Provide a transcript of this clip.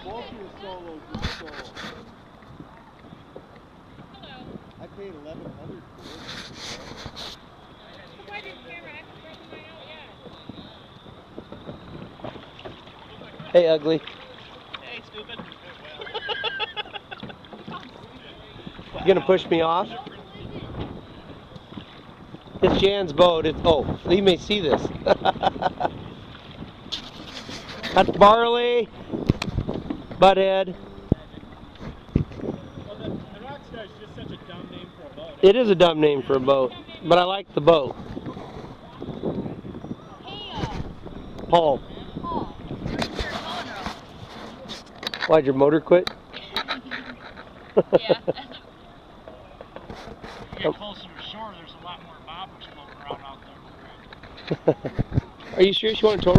both of your solos were sold. Hello. I paid $1,100 for this. Why didn't camera? I haven't broken my out yet. Hey, ugly. Hey, stupid. You gonna push me off? It's Jan's boat. Oh, you may see this. That's Barley, butthead. Well, the Rockstar is just such a dumb name for a boat. It is a dumb name for a boat, but I like the boat. Hey, Paul, Paul. why'd your motor quit? Yeah. You get closer to shore, there's a lot more bobbers floating around out there. Are you serious? You want to tow?